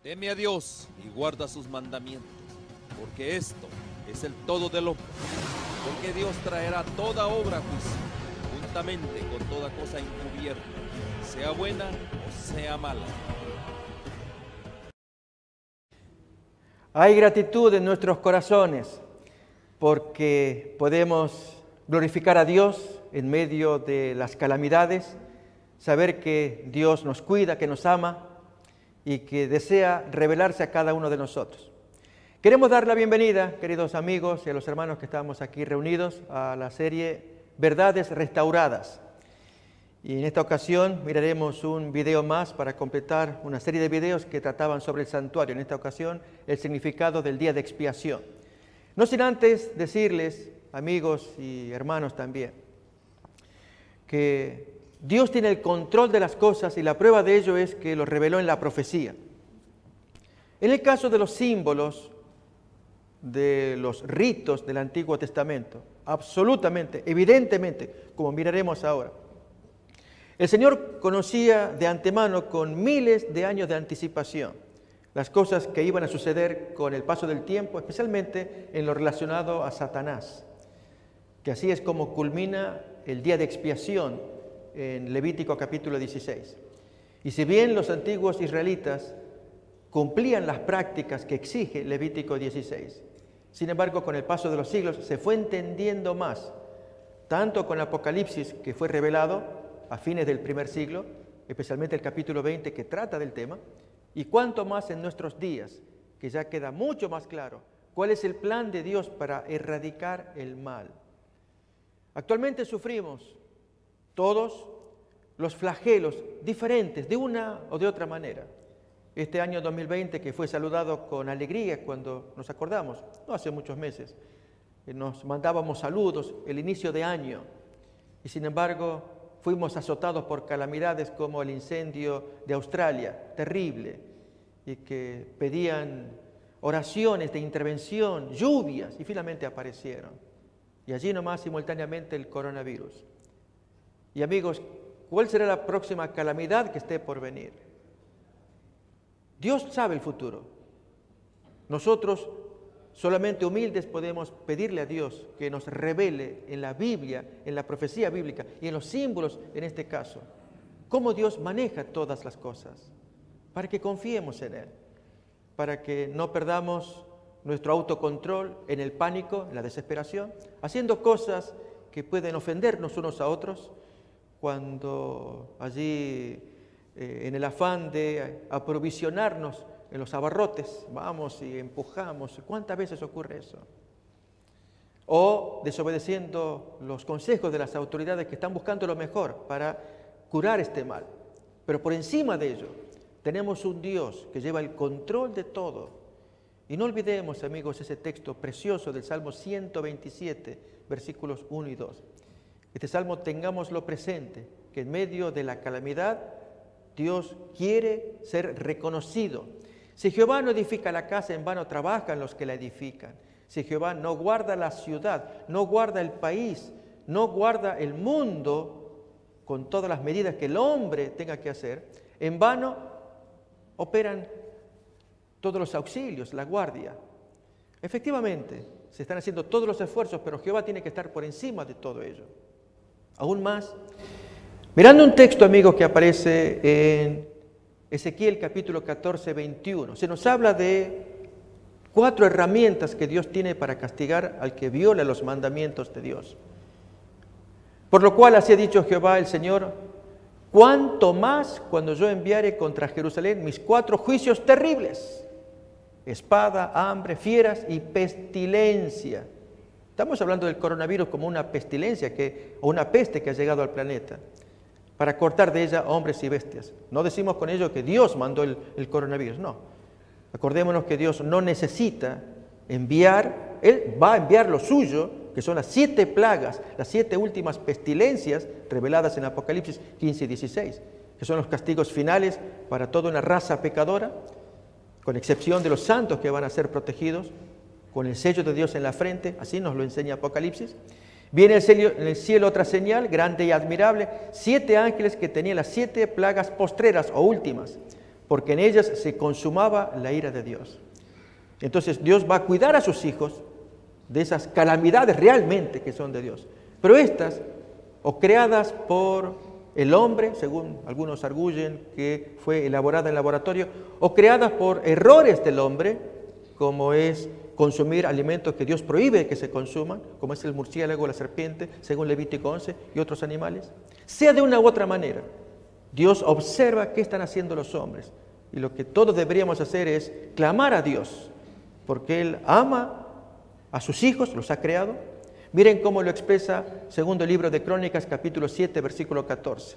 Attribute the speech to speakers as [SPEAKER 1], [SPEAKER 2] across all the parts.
[SPEAKER 1] Teme a Dios y guarda sus mandamientos, porque esto es el todo del hombre. Porque Dios traerá toda obra a juicio, juntamente con toda cosa encubierta, sea buena o sea mala.
[SPEAKER 2] Hay gratitud en nuestros corazones porque podemos glorificar a Dios en medio de las calamidades, saber que Dios nos cuida, que nos ama y que desea revelarse a cada uno de nosotros. Queremos dar la bienvenida, queridos amigos y a los hermanos que estamos aquí reunidos, a la serie Verdades Restauradas. Y en esta ocasión miraremos un video más para completar una serie de videos que trataban sobre el santuario. En esta ocasión, el significado del día de expiación. No sin antes decirles, amigos y hermanos también, que Dios tiene el control de las cosas y la prueba de ello es que lo reveló en la profecía. En el caso de los símbolos, de los ritos del Antiguo Testamento, absolutamente, evidentemente, como miraremos ahora, el Señor conocía de antemano con miles de años de anticipación las cosas que iban a suceder con el paso del tiempo, especialmente en lo relacionado a Satanás, que así es como culmina el día de expiación en Levítico capítulo 16. Y si bien los antiguos israelitas cumplían las prácticas que exige Levítico 16, sin embargo, con el paso de los siglos se fue entendiendo más, tanto con el Apocalipsis que fue revelado a fines del primer siglo, especialmente el capítulo 20 que trata del tema, y cuanto más en nuestros días, que ya queda mucho más claro cuál es el plan de Dios para erradicar el mal. Actualmente sufrimos todos los flagelos diferentes, de una o de otra manera. Este año 2020 que fue saludado con alegría cuando nos acordamos, no hace muchos meses, nos mandábamos saludos, el inicio de año, y sin embargo fuimos azotados por calamidades como el incendio de Australia, terrible, y que pedían oraciones de intervención, lluvias, y finalmente aparecieron. Y allí nomás simultáneamente el coronavirus. Y amigos, ¿cuál será la próxima calamidad que esté por venir? Dios sabe el futuro. Nosotros, solamente humildes, podemos pedirle a Dios que nos revele en la Biblia, en la profecía bíblica y en los símbolos en este caso, cómo Dios maneja todas las cosas, para que confiemos en Él, para que no perdamos nuestro autocontrol en el pánico, en la desesperación, haciendo cosas que pueden ofendernos unos a otros, cuando allí en el afán de aprovisionarnos en los abarrotes, vamos y empujamos. ¿Cuántas veces ocurre eso? O desobedeciendo los consejos de las autoridades que están buscando lo mejor para curar este mal. Pero por encima de ello, tenemos un Dios que lleva el control de todo. Y no olvidemos, amigos, ese texto precioso del Salmo 127, versículos 1 y 2. Este salmo tengámoslo presente, que en medio de la calamidad, Dios quiere ser reconocido. Si Jehová no edifica la casa, en vano trabajan los que la edifican. Si Jehová no guarda la ciudad, no guarda el país, no guarda el mundo con todas las medidas que el hombre tenga que hacer, en vano operan todos los auxilios, la guardia. Efectivamente, se están haciendo todos los esfuerzos, pero Jehová tiene que estar por encima de todo ello. Aún más, mirando un texto, amigos, que aparece en Ezequiel capítulo 14, 21, se nos habla de 4 herramientas que Dios tiene para castigar al que viola los mandamientos de Dios. Por lo cual así ha dicho Jehová el Señor: cuánto más cuando yo enviare contra Jerusalén mis 4 juicios terribles: espada, hambre, fieras y pestilencia. Estamos hablando del coronavirus como una pestilencia o una peste que ha llegado al planeta, para cortar de ella hombres y bestias. No decimos con ello que Dios mandó el coronavirus, no. Acordémonos que Dios no necesita enviar, Él va a enviar lo suyo, que son las 7 plagas, las 7 últimas pestilencias reveladas en Apocalipsis 15 y 16, que son los castigos finales para toda una raza pecadora, con excepción de los santos que van a ser protegidos, con el sello de Dios en la frente, así nos lo enseña Apocalipsis. Viene en el cielo otra señal, grande y admirable, 7 ángeles que tenían las 7 plagas postreras o últimas, porque en ellas se consumaba la ira de Dios. Entonces Dios va a cuidar a sus hijos de esas calamidades realmente que son de Dios. Pero estas, o creadas por el hombre, según algunos arguyen que fue elaborada en laboratorio, o creadas por errores del hombre, como es consumir alimentos que Dios prohíbe que se consuman, como es el murciélago, la serpiente, según Levítico 11, y otros animales. Sea de una u otra manera, Dios observa qué están haciendo los hombres. Y lo que todos deberíamos hacer es clamar a Dios, porque Él ama a sus hijos, los ha creado. Miren cómo lo expresa segundo libro de Crónicas, capítulo 7, versículo 14.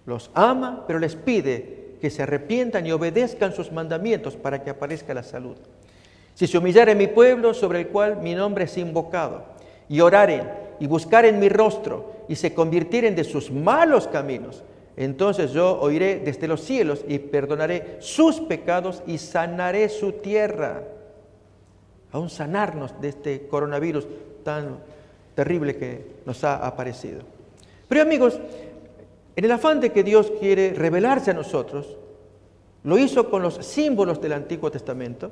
[SPEAKER 2] Los ama, pero les pide que se arrepientan y obedezcan sus mandamientos para que aparezca la salud. Si se humillare mi pueblo, sobre el cual mi nombre es invocado, y oraren y buscaren mi rostro, y se convirtieren de sus malos caminos, entonces yo oiré desde los cielos y perdonaré sus pecados y sanaré su tierra. Aún sanarnos de este coronavirus tan terrible que nos ha aparecido. Pero amigos, en el afán de que Dios quiere revelarse a nosotros, lo hizo con los símbolos del Antiguo Testamento,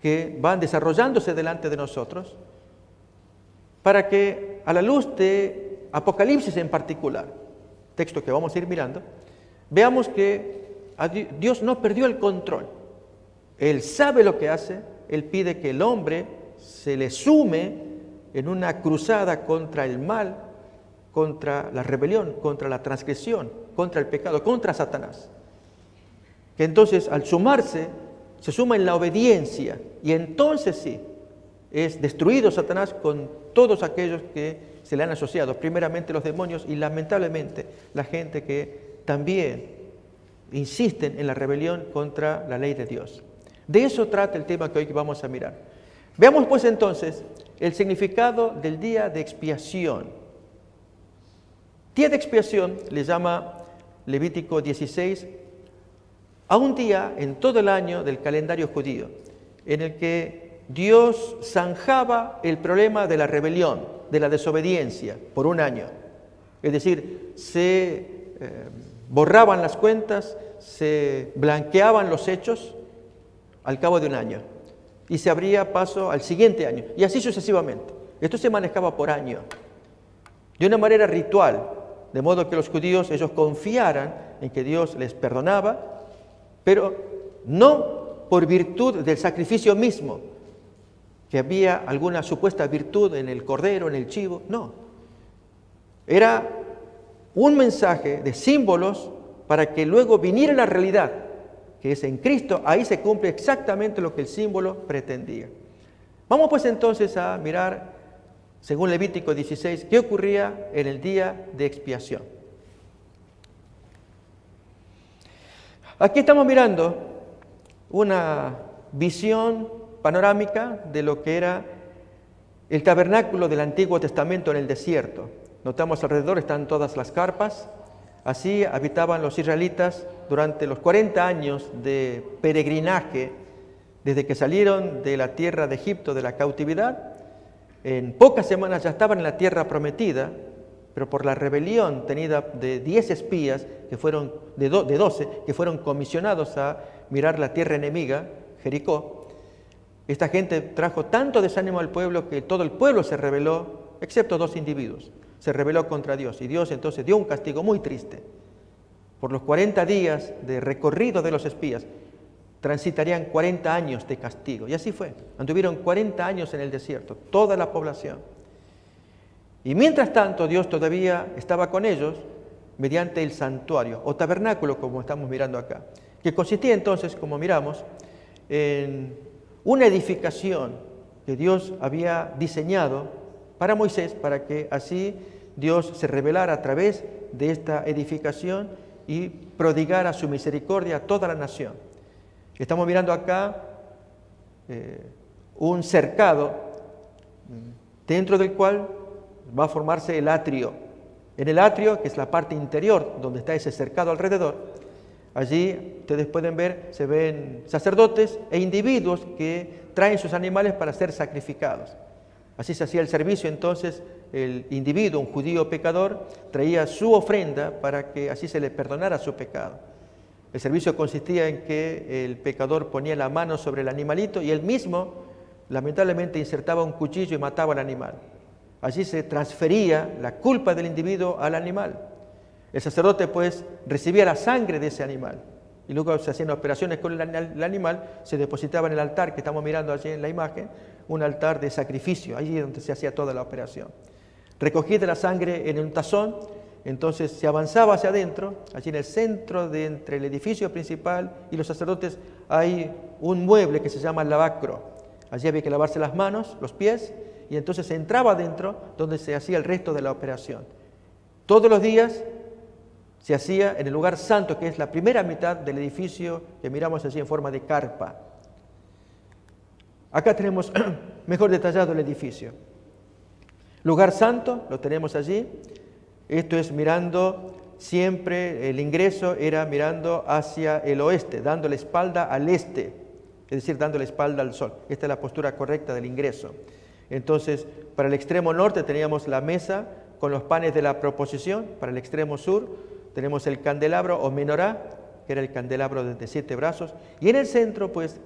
[SPEAKER 2] que van desarrollándose delante de nosotros, para que a la luz de Apocalipsis en particular, texto que vamos a ir mirando, veamos que Dios no perdió el control. Él sabe lo que hace, Él pide que el hombre se le sume en una cruzada contra el mal, contra la rebelión, contra la transgresión, contra el pecado, contra Satanás. Que entonces al sumarse, se suma en la obediencia, y entonces sí, es destruido Satanás con todos aquellos que se le han asociado, primeramente los demonios y lamentablemente la gente que también insisten en la rebelión contra la ley de Dios. De eso trata el tema que hoy vamos a mirar. Veamos pues entonces el significado del día de expiación. Día de expiación le llama Levítico 16 a un día en todo el año del calendario judío, en el que Dios zanjaba el problema de la rebelión, de la desobediencia, por un año. Es decir, se borraban las cuentas, se blanqueaban los hechos al cabo de un año, y se abría paso al siguiente año, y así sucesivamente. Esto se manejaba por año, de una manera ritual, de modo que los judíos, ellos confiaran en que Dios les perdonaba, pero no por virtud del sacrificio mismo, que había alguna supuesta virtud en el cordero, en el chivo, no. Era un mensaje de símbolos para que luego viniera la realidad, que es en Cristo. Ahí se cumple exactamente lo que el símbolo pretendía. Vamos pues entonces a mirar, según Levítico 16, qué ocurría en el día de expiación. Aquí estamos mirando una visión panorámica de lo que era el tabernáculo del Antiguo Testamento en el desierto. Notamos alrededor están todas las carpas. Así habitaban los israelitas durante los 40 años de peregrinaje, desde que salieron de la tierra de Egipto, de la cautividad. En pocas semanas ya estaban en la tierra prometida, pero por la rebelión tenida de 10 espías, que fueron de 12, que fueron comisionados a mirar la tierra enemiga, Jericó, esta gente trajo tanto desánimo al pueblo que todo el pueblo se rebeló, excepto 2 individuos. Se rebeló contra Dios, y Dios entonces dio un castigo muy triste. Por los 40 días de recorrido de los espías, transitarían 40 años de castigo. Y así fue. Anduvieron 40 años en el desierto, toda la población. Y mientras tanto, Dios todavía estaba con ellos mediante el santuario, o tabernáculo, como estamos mirando acá, que consistía entonces, como miramos, en una edificación que Dios había diseñado para Moisés, para que así Dios se revelara a través de esta edificación y prodigara su misericordia a toda la nación. Estamos mirando acá un cercado dentro del cual va a formarse el atrio. En el atrio, que es la parte interior donde está ese cercado alrededor, allí ustedes pueden ver, se ven sacerdotes e individuos que traen sus animales para ser sacrificados. Así se hacía el servicio. Entonces el individuo, un judío pecador, traía su ofrenda para que así se le perdonara su pecado. El servicio consistía en que el pecador ponía la mano sobre el animalito y él mismo, lamentablemente, insertaba un cuchillo y mataba al animal. Allí se transfería la culpa del individuo al animal. El sacerdote, pues, recibía la sangre de ese animal y luego se hacían operaciones con el animal, se depositaba en el altar que estamos mirando allí en la imagen, un altar de sacrificio, allí es donde se hacía toda la operación. Recogida la sangre en un tazón, entonces se avanzaba hacia adentro, allí en el centro de entre el edificio principal y los sacerdotes hay un mueble que se llama lavacro. Allí había que lavarse las manos, los pies, y entonces se entraba adentro donde se hacía el resto de la operación. Todos los días se hacía en el lugar santo, que es la primera mitad del edificio que miramos allí en forma de carpa. Acá tenemos mejor detallado el edificio. Lugar santo, lo tenemos allí. Esto es mirando siempre, el ingreso era mirando hacia el oeste, dando la espalda al este, es decir, dando la espalda al sol. Esta es la postura correcta del ingreso. Entonces, para el extremo norte teníamos la mesa con los panes de la proposición, para el extremo sur tenemos el candelabro o menorá, que era el candelabro de 7 brazos, y en el centro pues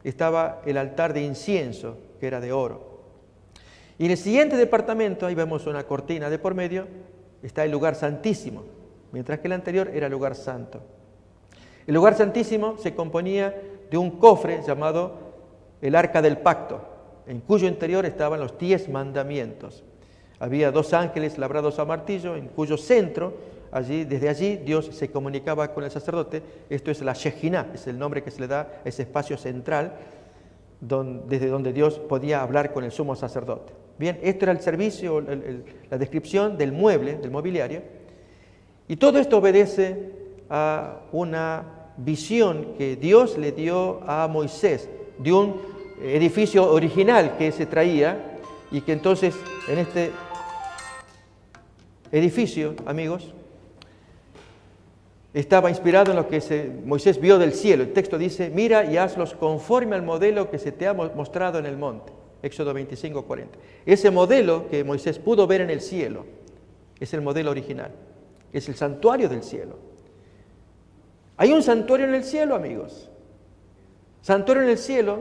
[SPEAKER 2] estaba el altar de incienso, que era de oro. Y en el siguiente departamento, ahí vemos una cortina de por medio, está el lugar santísimo, mientras que el anterior era el lugar santo. El lugar santísimo se componía de un cofre llamado el Arca del Pacto, en cuyo interior estaban los 10 mandamientos. Había 2 ángeles labrados a martillo, en cuyo centro, desde allí Dios se comunicaba con el sacerdote. Esto es la Shejinah, es el nombre que se le da a ese espacio central, desde donde Dios podía hablar con el sumo sacerdote. Bien, esto era el servicio, la descripción del mueble, del mobiliario, y todo esto obedece a una visión que Dios le dio a Moisés de un edificio original que se traía y que entonces en este edificio, amigos, estaba inspirado en lo que Moisés vio del cielo. El texto dice: mira y hazlos conforme al modelo que se te ha mostrado en el monte. Éxodo 25:40. Ese modelo que Moisés pudo ver en el cielo es el modelo original, es el santuario del cielo. Hay un santuario en el cielo, amigos. Santuario en el cielo,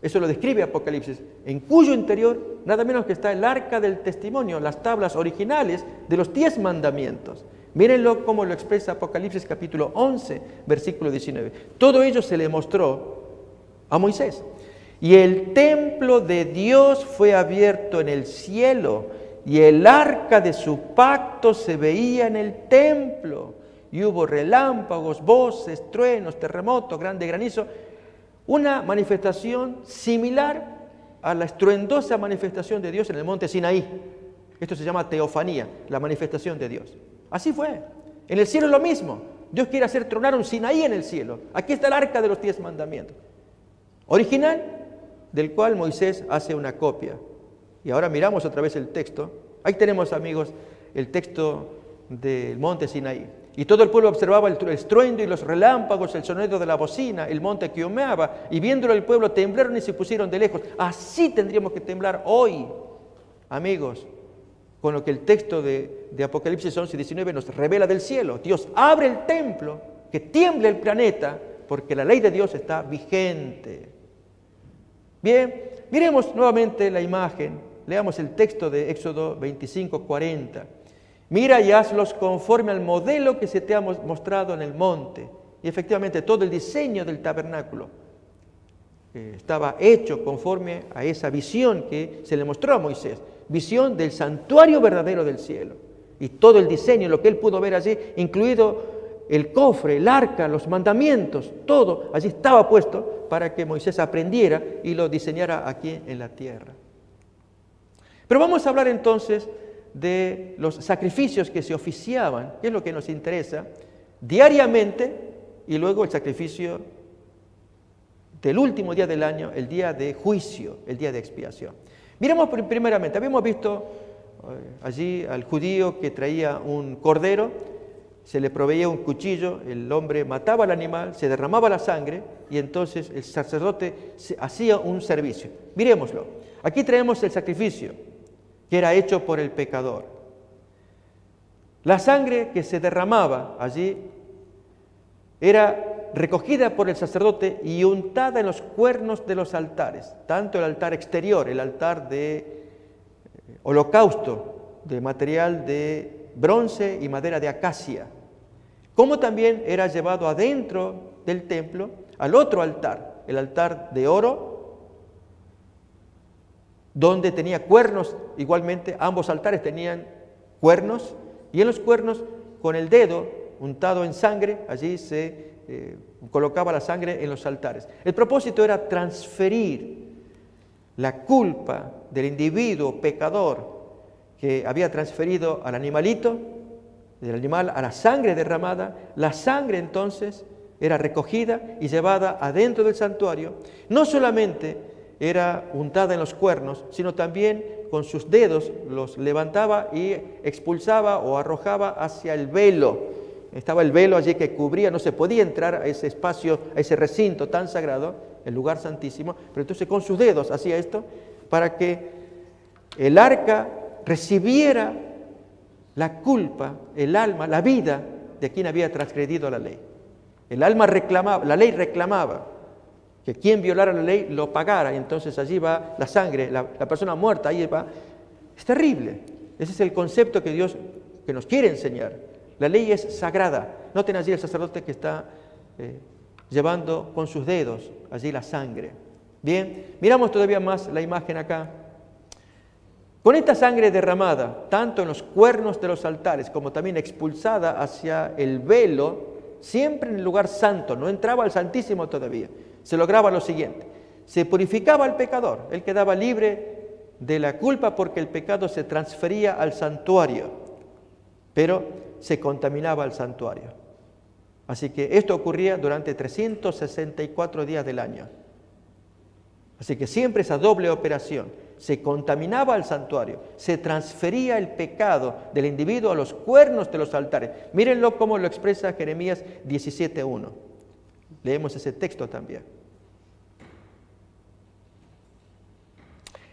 [SPEAKER 2] eso lo describe Apocalipsis, en cuyo interior nada menos que está el arca del testimonio, las tablas originales de los 10 mandamientos. Mírenlo cómo lo expresa Apocalipsis capítulo 11, versículo 19. Todo ello se le mostró a Moisés. Y el templo de Dios fue abierto en el cielo, y el arca de su pacto se veía en el templo. Y hubo relámpagos, voces, truenos, terremotos, grande granizo. Una manifestación similar a la estruendosa manifestación de Dios en el monte Sinaí. Esto se llama teofanía, la manifestación de Dios. Así fue. En el cielo es lo mismo. Dios quiere hacer tronar un Sinaí en el cielo. Aquí está el arca de los 10 mandamientos. Original, del cual Moisés hace una copia. Y ahora miramos otra vez el texto. Ahí tenemos, amigos, el texto del monte Sinaí. Y todo el pueblo observaba el estruendo y los relámpagos, el sonido de la bocina, el monte que humeaba, y viéndolo el pueblo temblaron y se pusieron de lejos. Así tendríamos que temblar hoy, amigos, con lo que el texto de Apocalipsis 11:19 nos revela del cielo. Dios abre el templo, que tiemble el planeta, porque la ley de Dios está vigente. Bien, miremos nuevamente la imagen, leamos el texto de Éxodo 25:40. Mira y hazlos conforme al modelo que se te ha mostrado en el monte. Y efectivamente todo el diseño del tabernáculo estaba hecho conforme a esa visión que se le mostró a Moisés. Visión del santuario verdadero del cielo. Y todo el diseño, lo que él pudo ver allí, incluido el cofre, el arca, los mandamientos, todo allí estaba puesto para que Moisés aprendiera y lo diseñara aquí en la tierra. Pero vamos a hablar entonces de los sacrificios que se oficiaban, que es lo que nos interesa, diariamente, y luego el sacrificio del último día del año, el día de juicio, el día de expiación. Miremos primeramente, habíamos visto allí al judío que traía un cordero, se le proveía un cuchillo, el hombre mataba al animal, se derramaba la sangre y entonces el sacerdote hacía un servicio. Miremoslo. Aquí traemos el sacrificio que era hecho por el pecador. La sangre que se derramaba allí era recogida por el sacerdote y untada en los cuernos de los altares, tanto el altar exterior, el altar de holocausto, de material de bronce y madera de acacia, como también era llevado adentro del templo al otro altar, el altar de oro, donde tenía cuernos, igualmente ambos altares tenían cuernos, y en los cuernos con el dedo untado en sangre, allí se colocaba la sangre en los altares. El propósito era transferir la culpa del individuo pecador que había transferido al animalito, del animal a la sangre derramada. La sangre entonces era recogida y llevada adentro del santuario. No solamente era untada en los cuernos, sino también con sus dedos los levantaba y expulsaba o arrojaba hacia el velo. Estaba el velo allí que cubría, no se podía entrar a ese espacio, a ese recinto tan sagrado, el lugar santísimo, pero entonces con sus dedos hacía esto para que el arca recibiera la culpa, el alma, la vida de quien había transgredido la ley. El alma reclamaba, la ley reclamaba que quien violara la ley lo pagara, y entonces allí va la sangre, la persona muerta, ahí va. Es terrible. Ese es el concepto que Dios que nos quiere enseñar. La ley es sagrada. Noten allí el sacerdote que está llevando con sus dedos allí la sangre. Bien, miramos todavía más la imagen acá. Con esta sangre derramada, tanto en los cuernos de los altares como también expulsada hacia el velo, siempre en el lugar santo, no entraba al Santísimo todavía, se lograba lo siguiente: se purificaba al pecador, él quedaba libre de la culpa porque el pecado se transfería al santuario, pero se contaminaba al santuario. Así que esto ocurría durante 364 días del año. Así que siempre esa doble operación: se contaminaba al santuario, se transfería el pecado del individuo a los cuernos de los altares. Mírenlo cómo lo expresa Jeremías 17:1. Leemos ese texto también.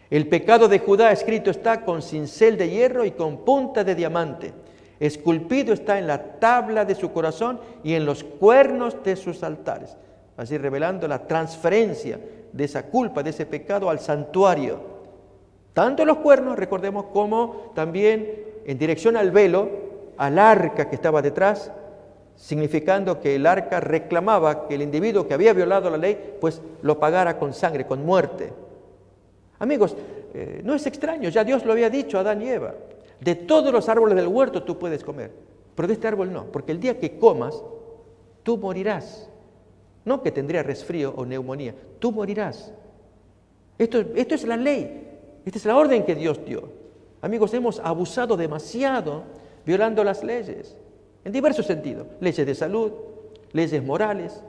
[SPEAKER 2] El pecado de Judá escrito está con cincel de hierro y con punta de diamante. Esculpido está en la tabla de su corazón y en los cuernos de sus altares. Así revelando la transferencia de esa culpa, de ese pecado al santuario. Tanto en los cuernos, recordemos, como también en dirección al velo, al arca que estaba detrás, significando que el arca reclamaba que el individuo que había violado la ley, pues lo pagara con sangre, con muerte. Amigos, no es extraño, ya Dios lo había dicho a Adán y Eva. De todos los árboles del huerto tú puedes comer, pero de este árbol no, porque el día que comas, tú morirás. No que tendrías resfrío o neumonía, tú morirás. Esto es la ley, esta es la orden que Dios dio. Amigos, hemos abusado demasiado violando las leyes, en diversos sentidos, leyes de salud, leyes morales,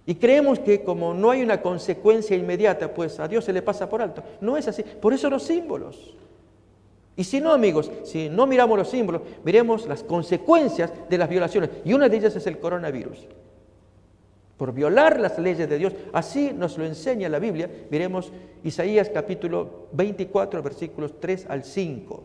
[SPEAKER 2] y creemos que como no hay una consecuencia inmediata, pues a Dios se le pasa por alto. No es así, por eso los símbolos. Y si no, amigos, si no miramos los símbolos, miremos las consecuencias de las violaciones, y una de ellas es el coronavirus. Por violar las leyes de Dios, así nos lo enseña la Biblia. Miremos Isaías capítulo 24, versículos 3 al 5.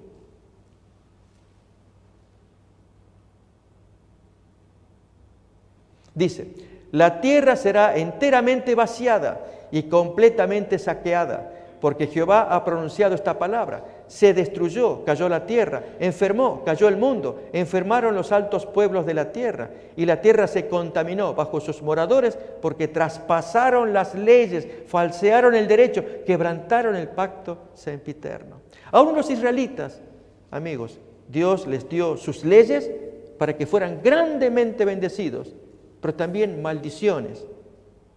[SPEAKER 2] Dice: la tierra será enteramente vaciada y completamente saqueada, porque Jehová ha pronunciado esta palabra. Se destruyó, cayó la tierra, enfermó, cayó el mundo, enfermaron los altos pueblos de la tierra, y la tierra se contaminó bajo sus moradores, porque traspasaron las leyes, falsearon el derecho, quebrantaron el pacto sempiterno. Aún los israelitas, amigos, Dios les dio sus leyes para que fueran grandemente bendecidos, pero también maldiciones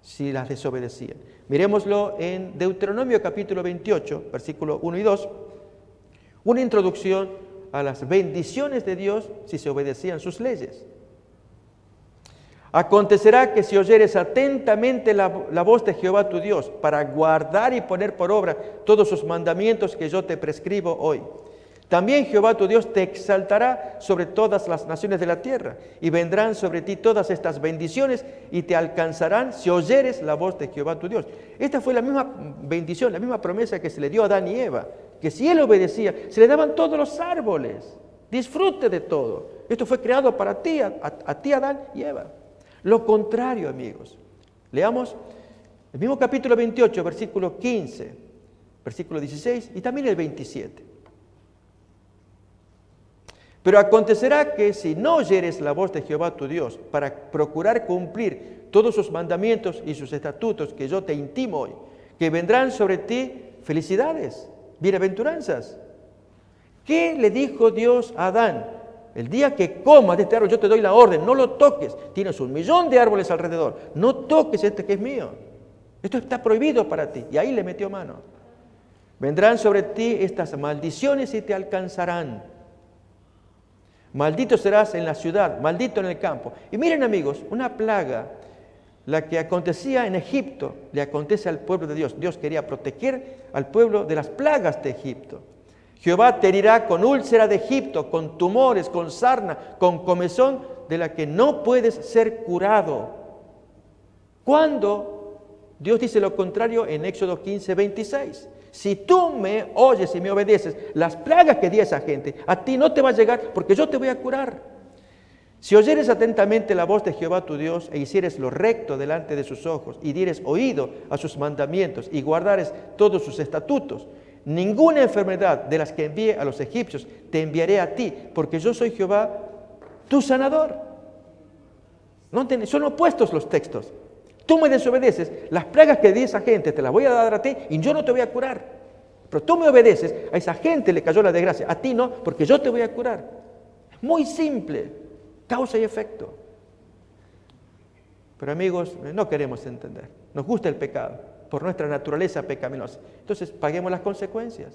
[SPEAKER 2] si las desobedecían. Miremoslo en Deuteronomio capítulo 28, versículos 1 y 2, una introducción a las bendiciones de Dios si se obedecían sus leyes. Acontecerá que si oyeres atentamente la voz de Jehová tu Dios, para guardar y poner por obra todos sus mandamientos que yo te prescribo hoy, también Jehová tu Dios te exaltará sobre todas las naciones de la tierra, y vendrán sobre ti todas estas bendiciones y te alcanzarán si oyeres la voz de Jehová tu Dios. Esta fue la misma bendición, la misma promesa que se le dio a Adán y Eva, que si él obedecía, se le daban todos los árboles. Disfrute de todo. Esto fue creado para ti, a ti Adán y Eva. Lo contrario, amigos. Leamos el mismo capítulo 28, versículo 15, versículo 16 y también el 27. Pero acontecerá que si no oyeres la voz de Jehová tu Dios para procurar cumplir todos sus mandamientos y sus estatutos que yo te intimo hoy, que vendrán sobre ti felicidades, bienaventuranzas. ¿Qué le dijo Dios a Adán? El día que comas de este árbol yo te doy la orden, no lo toques. Tienes 1.000.000 de árboles alrededor, no toques este que es mío. Esto está prohibido para ti. Y ahí le metió mano. Vendrán sobre ti estas maldiciones y te alcanzarán. Maldito serás en la ciudad, maldito en el campo. Y miren, amigos, una plaga, la que acontecía en Egipto, le acontece al pueblo de Dios. Dios quería proteger al pueblo de las plagas de Egipto. Jehová te herirá con úlcera de Egipto, con tumores, con sarna, con comezón, de la que no puedes ser curado. ¿Cuándo? Dios dice lo contrario en Éxodo 15, 26. Si tú me oyes y me obedeces, las plagas que di a esa gente, a ti no te va a llegar porque yo te voy a curar. Si oyeres atentamente la voz de Jehová tu Dios e hicieres lo recto delante de sus ojos y dieres oído a sus mandamientos y guardares todos sus estatutos, ninguna enfermedad de las que envié a los egipcios te enviaré a ti, porque yo soy Jehová, tu sanador. Son opuestos los textos. Tú me desobedeces, las plagas que di a esa gente te las voy a dar a ti y yo no te voy a curar. Pero tú me obedeces, a esa gente le cayó la desgracia, a ti no, porque yo te voy a curar. Es muy simple, causa y efecto. Pero amigos, no queremos entender. Nos gusta el pecado, por nuestra naturaleza pecaminosa. Entonces, paguemos las consecuencias.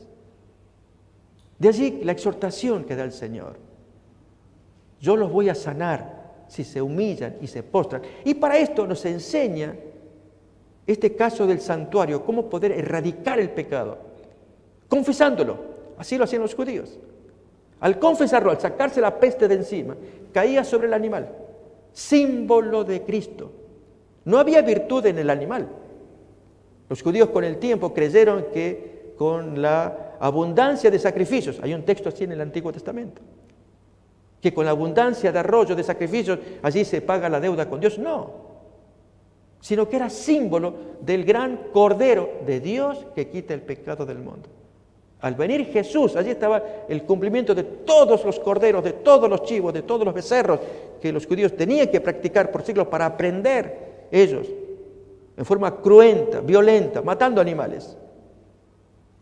[SPEAKER 2] De allí la exhortación que da el Señor. Yo los voy a sanar si se humillan y se postran. Y para esto nos enseña este caso del santuario, cómo poder erradicar el pecado, confesándolo. Así lo hacían los judíos. Al confesarlo, al sacarse la peste de encima, caía sobre el animal, símbolo de Cristo. No había virtud en el animal. Los judíos con el tiempo creyeron que con la abundancia de sacrificios, hay un texto así en el Antiguo Testamento, que con la abundancia de arroyos, de sacrificios, allí se paga la deuda con Dios. No, sino que era símbolo del gran Cordero de Dios que quita el pecado del mundo. Al venir Jesús, allí estaba el cumplimiento de todos los corderos, de todos los chivos, de todos los becerros que los judíos tenían que practicar por siglos para aprender ellos, en forma cruenta, violenta, matando animales,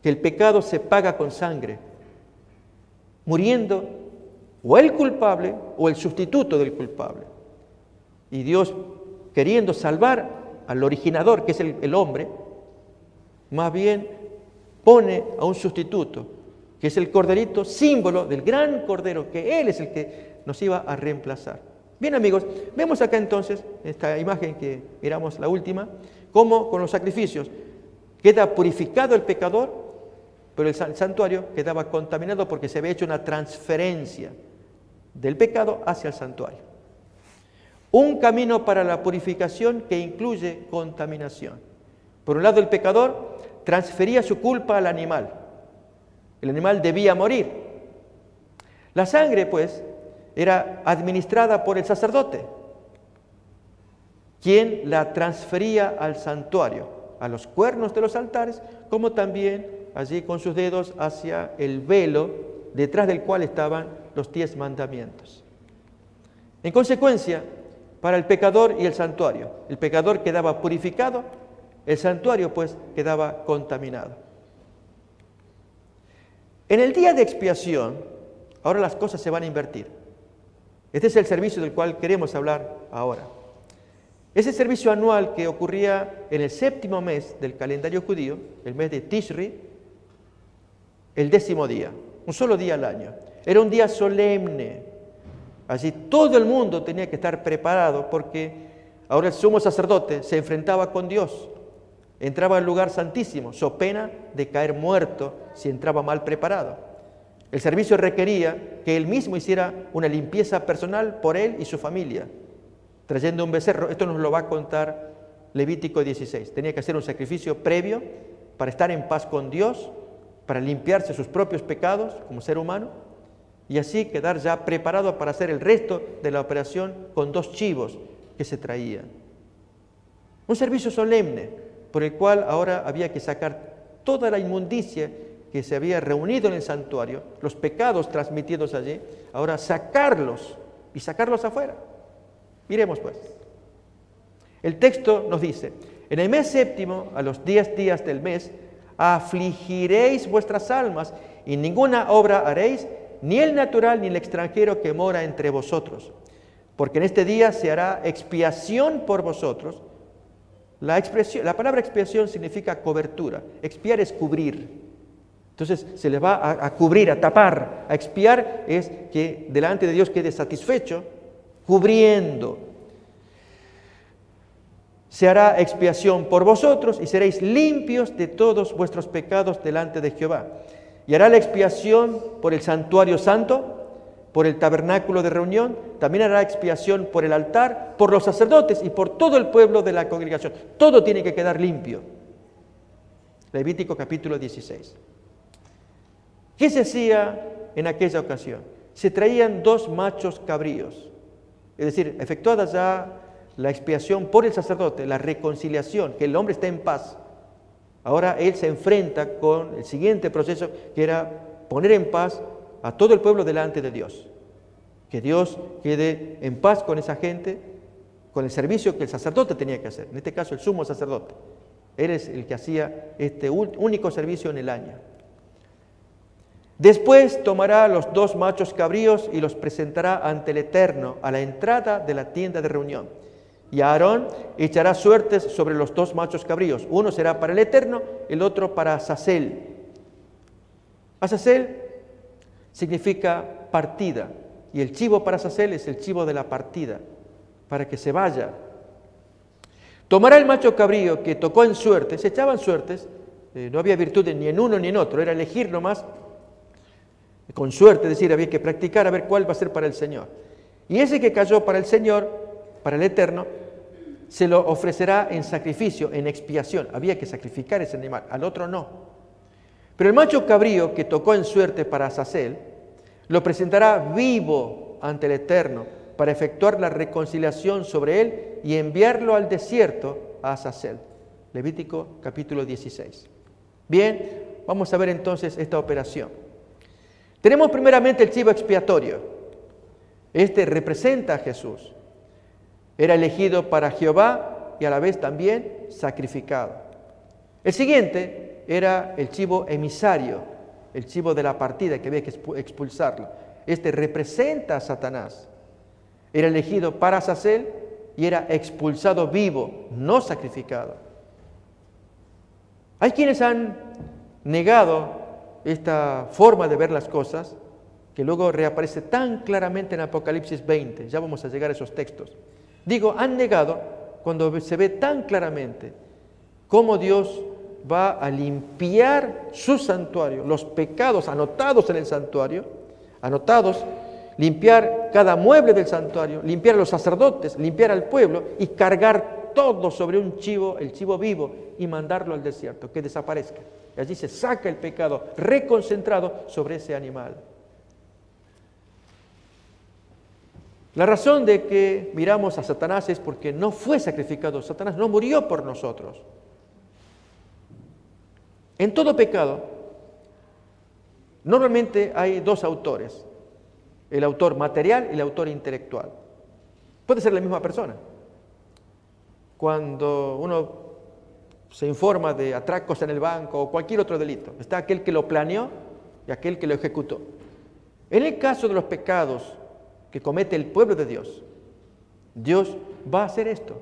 [SPEAKER 2] que el pecado se paga con sangre, muriendo o el culpable o el sustituto del culpable. Y Dios, queriendo salvar al originador, que es el hombre, más bien pone a un sustituto, que es el corderito, símbolo del gran cordero, que Él es el que nos iba a reemplazar. Bien, amigos, vemos acá entonces, esta imagen que miramos la última, cómo con los sacrificios queda purificado el pecador, pero el santuario quedaba contaminado porque se había hecho una transferencia del pecado hacia el santuario. Un camino para la purificación que incluye contaminación. Por un lado, el pecador transfería su culpa al animal. El animal debía morir. La sangre, pues, era administrada por el sacerdote, quien la transfería al santuario, a los cuernos de los altares, como también allí con sus dedos hacia el velo, detrás del cual estaban los 10 mandamientos. En consecuencia, para el pecador y el santuario, el pecador quedaba purificado, el santuario pues quedaba contaminado. En el día de expiación, ahora las cosas se van a invertir. Este es el servicio del cual queremos hablar ahora. Ese servicio anual que ocurría en el 7º mes del calendario judío, el mes de Tishri, el 10º día, un solo día al año. Era un día solemne. Allí todo el mundo tenía que estar preparado porque ahora el sumo sacerdote se enfrentaba con Dios. Entraba al lugar santísimo, so pena de caer muerto si entraba mal preparado. El servicio requería que él mismo hiciera una limpieza personal por él y su familia, trayendo un becerro. Esto nos lo va a contar Levítico 16. Tenía que hacer un sacrificio previo para estar en paz con Dios, para limpiarse sus propios pecados como ser humano, y así quedar ya preparado para hacer el resto de la operación con 2 chivos, que se traía. Un servicio solemne por el cual ahora había que sacar toda la inmundicia que se había reunido en el santuario, los pecados transmitidos allí, ahora sacarlos y sacarlos afuera. Miremos pues. El texto nos dice: en el mes séptimo, a los 10 días del mes, afligiréis vuestras almas y ninguna obra haréis, ni el natural ni el extranjero que mora entre vosotros. Porque en este día se hará expiación por vosotros. La palabra expiación significa cobertura. Expiar es cubrir. Entonces se les va a cubrir, a tapar. A expiar es que delante de Dios quede satisfecho, cubriendo. Se hará expiación por vosotros y seréis limpios de todos vuestros pecados delante de Jehová. Y hará la expiación por el santuario santo, por el tabernáculo de reunión, también hará expiación por el altar, por los sacerdotes y por todo el pueblo de la congregación. Todo tiene que quedar limpio. Levítico capítulo 16. ¿Qué se hacía en aquella ocasión? Se traían 2 machos cabríos, es decir, efectuada ya la expiación por el sacerdote, la reconciliación, que el hombre esté en paz. Ahora él se enfrenta con el siguiente proceso, que era poner en paz a todo el pueblo delante de Dios. Que Dios quede en paz con esa gente, con el servicio que el sacerdote tenía que hacer. En este caso el sumo sacerdote. Él es el que hacía este único servicio en el año. Después tomará los 2 machos cabríos y los presentará ante el Eterno a la entrada de la tienda de reunión. Y Aarón echará suertes sobre los 2 machos cabríos. Uno será para el Eterno, el otro para Azazel. Azazel significa partida. Y el chivo para Azazel es el chivo de la partida, para que se vaya. Tomará el macho cabrío que tocó en suerte. Se echaban suertes, no había virtud ni en uno ni en otro. Era elegir nomás con suerte, es decir, había que practicar a ver cuál va a ser para el Señor. Y ese que cayó para el Señor, para el Eterno, se lo ofrecerá en sacrificio, en expiación. Había que sacrificar ese animal, al otro no. Pero el macho cabrío que tocó en suerte para Azazel, lo presentará vivo ante el Eterno para efectuar la reconciliación sobre él y enviarlo al desierto a Azazel. Levítico capítulo 16. Bien, vamos a ver entonces esta operación. Tenemos primeramente el chivo expiatorio. Este representa a Jesús. Era elegido para Jehová y a la vez también sacrificado. El siguiente era el chivo emisario, el chivo de la partida que había que expulsarlo. Este representa a Satanás. Era elegido para Azazel y era expulsado vivo, no sacrificado. Hay quienes han negado esta forma de ver las cosas, que luego reaparece tan claramente en Apocalipsis 20. Ya vamos a llegar a esos textos. Digo, han negado cuando se ve tan claramente cómo Dios va a limpiar su santuario, los pecados anotados en el santuario, limpiar cada mueble del santuario, limpiar a los sacerdotes, limpiar al pueblo y cargar todo sobre un chivo, el chivo vivo, y mandarlo al desierto, que desaparezca. Y allí se saca el pecado reconcentrado sobre ese animal. La razón de que miramos a Satanás es porque no fue sacrificado. Satanás no murió por nosotros. En todo pecado, normalmente hay 2 autores. El autor material y el autor intelectual. Puede ser la misma persona. Cuando uno se informa de atracos en el banco o cualquier otro delito, está aquel que lo planeó y aquel que lo ejecutó. En el caso de los pecados que comete el pueblo de Dios, Dios va a hacer esto.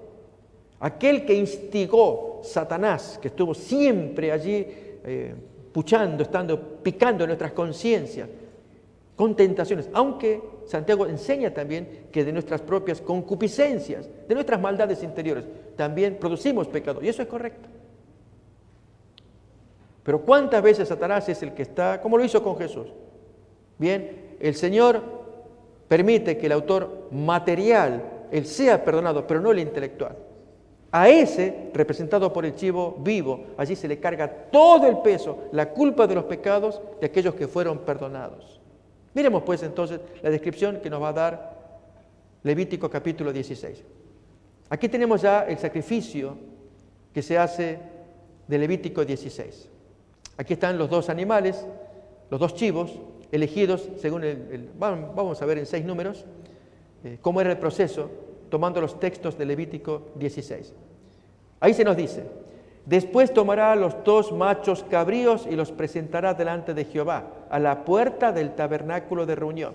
[SPEAKER 2] Aquel que instigó Satanás, que estuvo siempre allí puchando, picando en nuestras conciencias, con tentaciones, aunque Santiago enseña también que de nuestras propias concupiscencias, de nuestras maldades interiores, también producimos pecado, y eso es correcto. Pero ¿cuántas veces Satanás es el que está, como lo hizo con Jesús? Bien, el Señor permite que el autor material, él sea perdonado, pero no el intelectual. A ese, representado por el chivo vivo, allí se le carga todo el peso, la culpa de los pecados de aquellos que fueron perdonados. Miremos pues entonces la descripción que nos va a dar Levítico capítulo 16. Aquí tenemos ya el sacrificio que se hace de Levítico 16. Aquí están los dos animales, los dos chivos, elegidos según vamos a ver en 6 números, cómo era el proceso, tomando los textos de Levítico 16. Ahí se nos dice: después tomará los 2 machos cabríos y los presentará delante de Jehová, a la puerta del tabernáculo de reunión.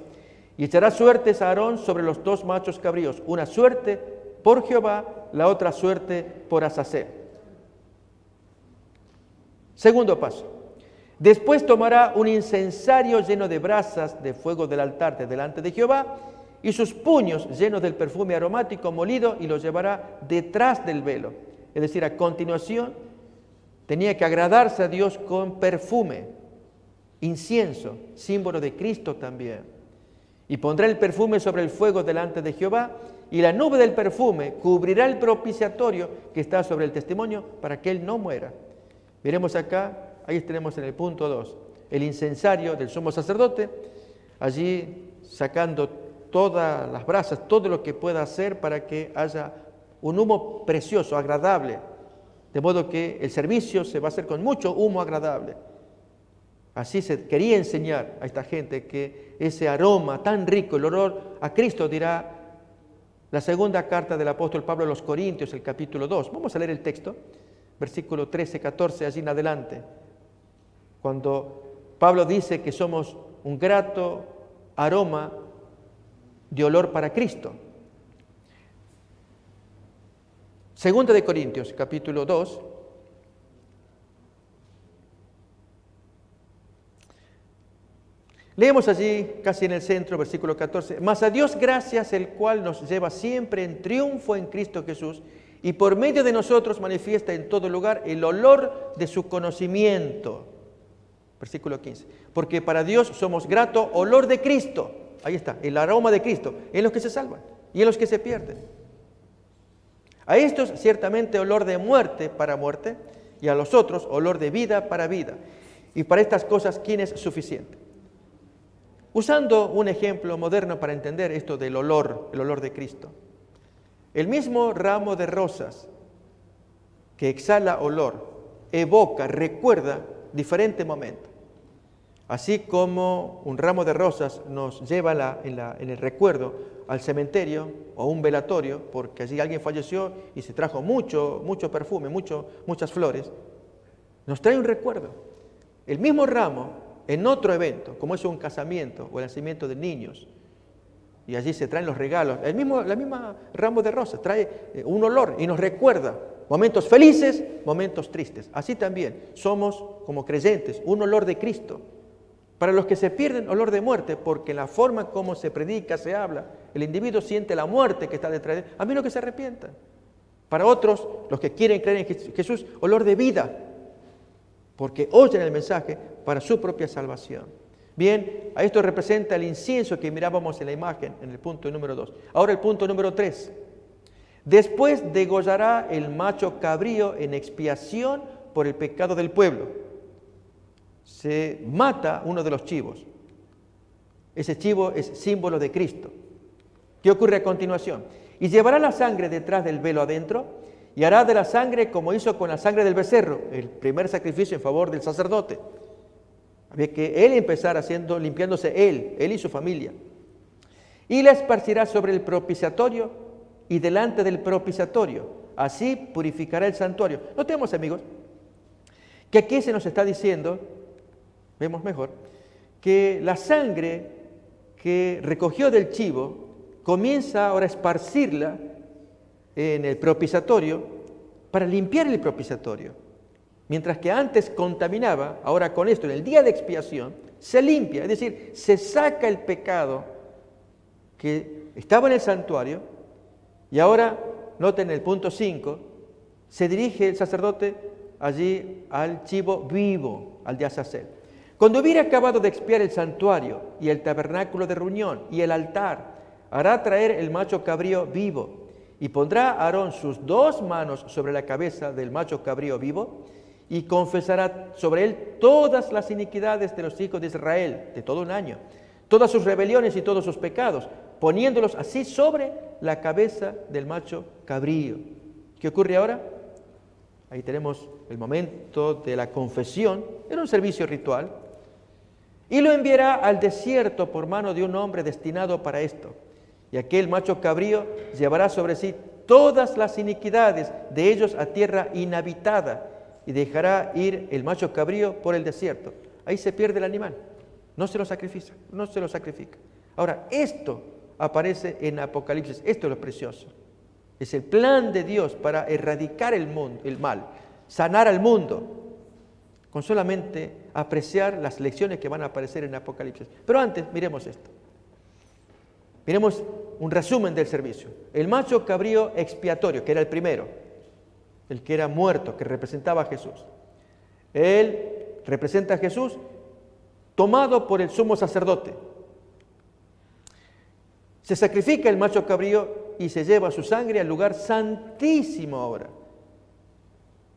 [SPEAKER 2] Y echará suertes a Aarón sobre los 2 machos cabríos, una suerte por Jehová, la otra suerte por Azazel. Segundo paso. Después tomará un incensario lleno de brasas de fuego del altar de delante de Jehová, y sus puños llenos del perfume aromático molido, y los llevará detrás del velo. Es decir, a continuación, tenía que agradarse a Dios con perfume, incienso, símbolo de Cristo también. Y pondrá el perfume sobre el fuego delante de Jehová, y la nube del perfume cubrirá el propiciatorio que está sobre el testimonio, para que él no muera. Veremos acá, ahí tenemos en el punto 2, el incensario del sumo sacerdote, allí sacando todas las brasas, todo lo que pueda hacer para que haya un humo precioso, agradable, de modo que el servicio se va a hacer con mucho humo agradable. Así se quería enseñar a esta gente que ese aroma tan rico, el olor a Cristo, dirá la segunda carta del apóstol Pablo a los Corintios, el capítulo 2. Vamos a leer el texto, versículo 13, 14, allí en adelante, cuando Pablo dice que somos un grato aroma de olor para Cristo. Segunda de Corintios, capítulo 2. Leemos allí, casi en el centro, versículo 14. Mas a Dios gracias, el cual nos lleva siempre en triunfo en Cristo Jesús, y por medio de nosotros manifiesta en todo lugar el olor de su conocimiento. Versículo 15. Porque para Dios somos grato olor de Cristo. Ahí está, el aroma de Cristo, en los que se salvan y en los que se pierden. A estos ciertamente olor de muerte para muerte, y a los otros olor de vida para vida. Y para estas cosas, ¿quién es suficiente? Usando un ejemplo moderno para entender esto del olor, el olor de Cristo. El mismo ramo de rosas que exhala olor, evoca, recuerda diferentes momentos. Así como un ramo de rosas nos lleva en el recuerdo al cementerio o a un velatorio, porque allí alguien falleció y se trajo mucho perfume, muchas flores, nos trae un recuerdo. El mismo ramo, en otro evento, como es un casamiento o el nacimiento de niños, y allí se traen los regalos, la misma ramo de rosas trae un olor y nos recuerda momentos felices, momentos tristes. Así también somos, como creyentes, un olor de Cristo. Para los que se pierden, olor de muerte, porque en la forma como se predica, se habla, el individuo siente la muerte que está detrás de él, a menos que se arrepientan. Para otros, los que quieren creer en Jesús, olor de vida, porque oyen el mensaje para su propia salvación. Bien, a esto representa el incienso que mirábamos en la imagen, en el punto número 2. Ahora el punto número 3. Después degollará el macho cabrío en expiación por el pecado del pueblo. Se mata uno de los chivos. Ese chivo es símbolo de Cristo. ¿Qué ocurre a continuación? Y llevará la sangre detrás del velo adentro, y hará de la sangre como hizo con la sangre del becerro, el primer sacrificio en favor del sacerdote. Había que él empezar limpiándose él y su familia. Y la esparcirá sobre el propiciatorio y delante del propiciatorio. Así purificará el santuario. Notemos, amigos, que aquí se nos está diciendo, vemos mejor, que la sangre que recogió del chivo comienza ahora a esparcirla en el propiciatorio para limpiar el propiciatorio. Mientras que antes contaminaba, ahora con esto, en el día de expiación, se limpia, es decir, se saca el pecado que estaba en el santuario y ahora, noten el punto 5, se dirige el sacerdote allí al chivo vivo, al de Azazel. Cuando hubiera acabado de expiar el santuario y el tabernáculo de reunión y el altar, hará traer el macho cabrío vivo y pondrá a Aarón sus 2 manos sobre la cabeza del macho cabrío vivo y confesará sobre él todas las iniquidades de los hijos de Israel de todo un año, todas sus rebeliones y todos sus pecados, poniéndolos así sobre la cabeza del macho cabrío. ¿Qué ocurre ahora? Ahí tenemos el momento de la confesión. Era un servicio ritual. Y lo enviará al desierto por mano de un hombre destinado para esto. Y aquel macho cabrío llevará sobre sí todas las iniquidades de ellos a tierra inhabitada y dejará ir el macho cabrío por el desierto. Ahí se pierde el animal. No se lo sacrifica. Ahora, esto aparece en Apocalipsis. Esto es lo precioso. Es el plan de Dios para erradicar el mal, sanar al mundo, con solamente apreciar las lecciones que van a aparecer en Apocalipsis. Pero antes, miremos esto. Miremos un resumen del servicio. El macho cabrío expiatorio, que era el primero, el que era muerto, que representaba a Jesús. Él representa a Jesús tomado por el sumo sacerdote. Se sacrifica el macho cabrío y se lleva su sangre al lugar santísimo ahora.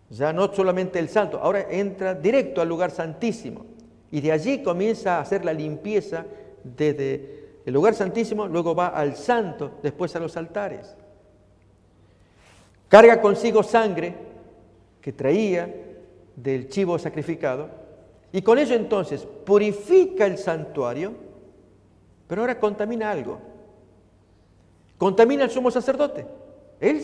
[SPEAKER 2] Ya no solamente el santo, ahora entra directo al lugar santísimo. Y de allí comienza a hacer la limpieza desde el lugar santísimo, luego va al santo, después a los altares. Carga consigo sangre que traía del chivo sacrificado y con ello entonces purifica el santuario, pero ahora contamina algo. Contamina al sumo sacerdote. Él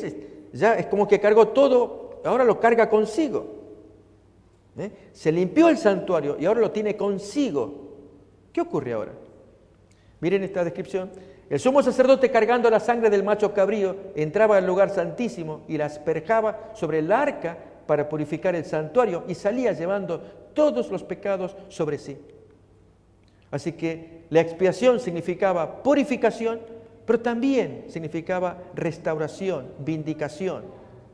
[SPEAKER 2] ya es como que cargó todo, ahora lo carga consigo. Se limpió el santuario y ahora lo tiene consigo. ¿Qué ocurre ahora? Miren esta descripción. El sumo sacerdote, cargando la sangre del macho cabrío, entraba al lugar santísimo y la asperjaba sobre el arca para purificar el santuario y salía llevando todos los pecados sobre sí. Así que la expiación significaba purificación, pero también significaba restauración, vindicación,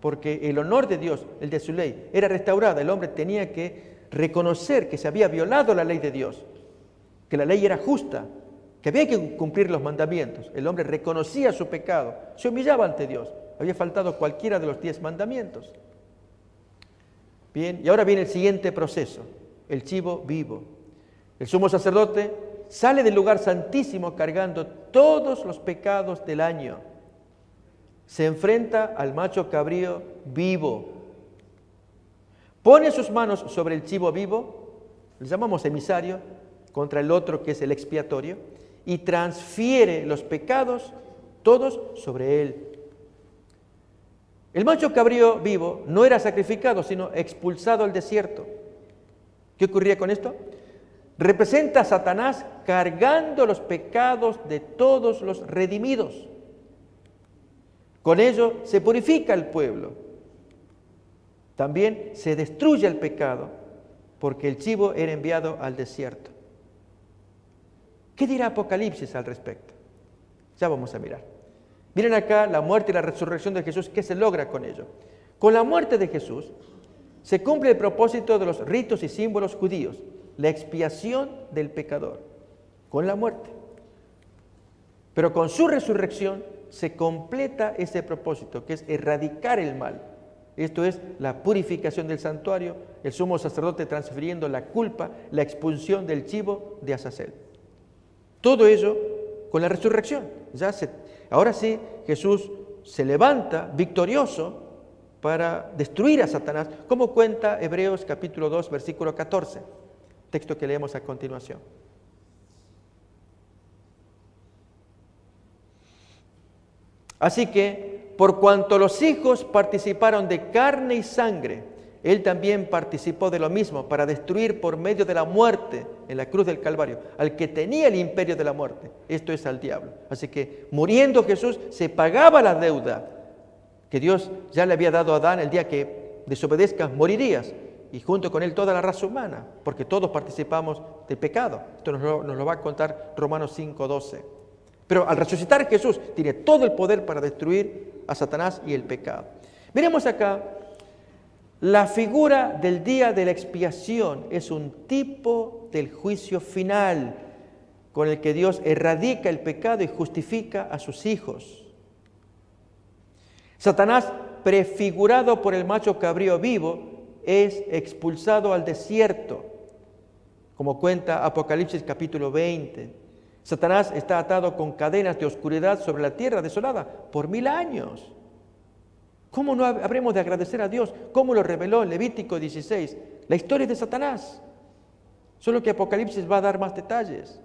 [SPEAKER 2] porque el honor de Dios, el de su ley, era restaurada. El hombre tenía que reconocer que se había violado la ley de Dios, que la ley era justa, que había que cumplir los mandamientos. El hombre reconocía su pecado, se humillaba ante Dios. Había faltado cualquiera de los 10 mandamientos. Bien, y ahora viene el siguiente proceso, el chivo vivo. El sumo sacerdote sale del lugar santísimo cargando todos los pecados del año. Se enfrenta al macho cabrío vivo. Pone sus manos sobre el chivo vivo, le llamamos emisario, contra el otro que es el expiatorio, y transfiere los pecados todos sobre él. El macho cabrío vivo no era sacrificado, sino expulsado al desierto. ¿Qué ocurría con esto? Representa a Satanás cargando los pecados de todos los redimidos. Con ello se purifica el pueblo. También se destruye el pecado, porque el chivo era enviado al desierto. ¿Qué dirá Apocalipsis al respecto? Ya vamos a mirar. Miren acá la muerte y la resurrección de Jesús. ¿Qué se logra con ello? Con la muerte de Jesús se cumple el propósito de los ritos y símbolos judíos, la expiación del pecador, con la muerte. Pero con su resurrección se completa ese propósito, que es erradicar el mal. Esto es la purificación del santuario, el sumo sacerdote transfiriendo la culpa, la expulsión del chivo de Azazel. Todo ello con la resurrección. Ahora sí, Jesús se levanta victorioso para destruir a Satanás, como cuenta Hebreos capítulo 2, versículo 14, texto que leemos a continuación. Así que, por cuanto los hijos participaron de carne y sangre, Él también participó de lo mismo para destruir por medio de la muerte en la cruz del Calvario al que tenía el imperio de la muerte, esto es al diablo. Así que muriendo Jesús se pagaba la deuda que Dios ya le había dado a Adán. El día que desobedezcas morirías, y junto con él toda la raza humana, porque todos participamos del pecado. Esto nos lo va a contar Romanos 5:12. Pero al resucitar Jesús tiene todo el poder para destruir a Satanás y el pecado. Miremos acá. La figura del día de la expiación es un tipo del juicio final con el que Dios erradica el pecado y justifica a sus hijos. Satanás, prefigurado por el macho cabrío vivo, es expulsado al desierto, como cuenta Apocalipsis capítulo 20. Satanás está atado con cadenas de oscuridad sobre la tierra desolada por 1000 años. ¿Cómo no habremos de agradecer a Dios? ¿Cómo lo reveló en Levítico 16? La historia de Satanás. Solo que Apocalipsis va a dar más detalles.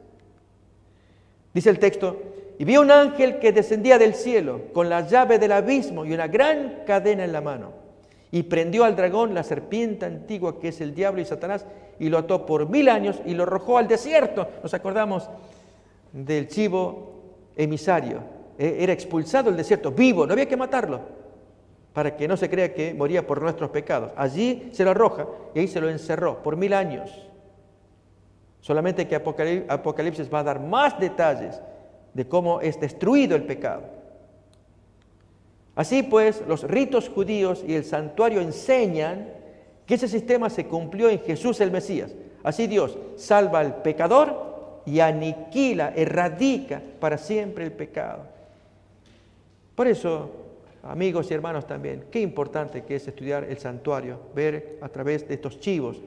[SPEAKER 2] Dice el texto, y vi un ángel que descendía del cielo con la llave del abismo y una gran cadena en la mano. Y prendió al dragón, la serpiente antigua que es el diablo y Satanás, y lo ató por 1000 años y lo arrojó al desierto. Nos acordamos del chivo emisario. Era expulsado del desierto, vivo, no había que matarlo, para que no se crea que moría por nuestros pecados. Allí se lo arroja y ahí se lo encerró por 1000 años. Solamente que Apocalipsis va a dar más detalles de cómo es destruido el pecado. Así pues, los ritos judíos y el santuario enseñan que ese sistema se cumplió en Jesús el Mesías. Así Dios salva al pecador y aniquila, erradica para siempre el pecado. Por eso, amigos y hermanos también, qué importante que es estudiar el santuario, ver a través de estos chivos,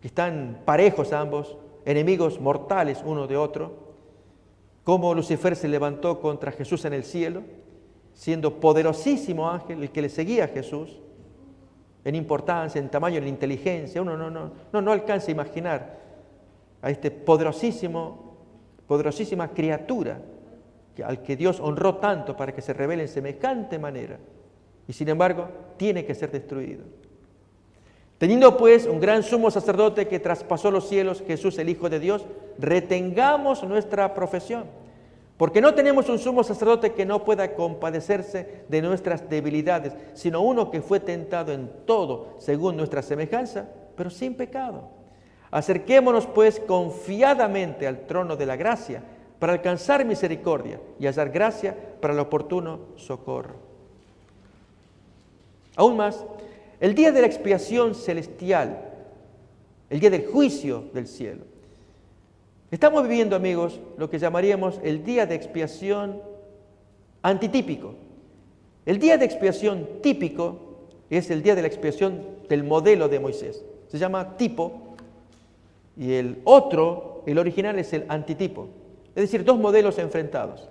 [SPEAKER 2] que están parejos ambos, enemigos mortales uno de otro, cómo Lucifer se levantó contra Jesús en el cielo, siendo poderosísimo ángel el que le seguía a Jesús, en importancia, en tamaño, en inteligencia. Uno no alcanza a imaginar a este poderosísima criatura al que Dios honró tanto para que se revele en semejante manera, y sin embargo tiene que ser destruido. Teniendo pues un gran sumo sacerdote que traspasó los cielos, Jesús el Hijo de Dios, retengamos nuestra profesión, porque no tenemos un sumo sacerdote que no pueda compadecerse de nuestras debilidades, sino uno que fue tentado en todo según nuestra semejanza, pero sin pecado. Acerquémonos pues confiadamente al trono de la gracia para alcanzar misericordia y hallar gracia para el oportuno socorro. Aún más, el día de la expiación celestial, el día del juicio del cielo. Estamos viviendo, amigos, lo que llamaríamos el día de expiación antitípico. El día de expiación típico es el día de la expiación del modelo de Moisés. Se llama tipo, y el otro, el original, es el antitipo. Es decir, dos modelos enfrentados.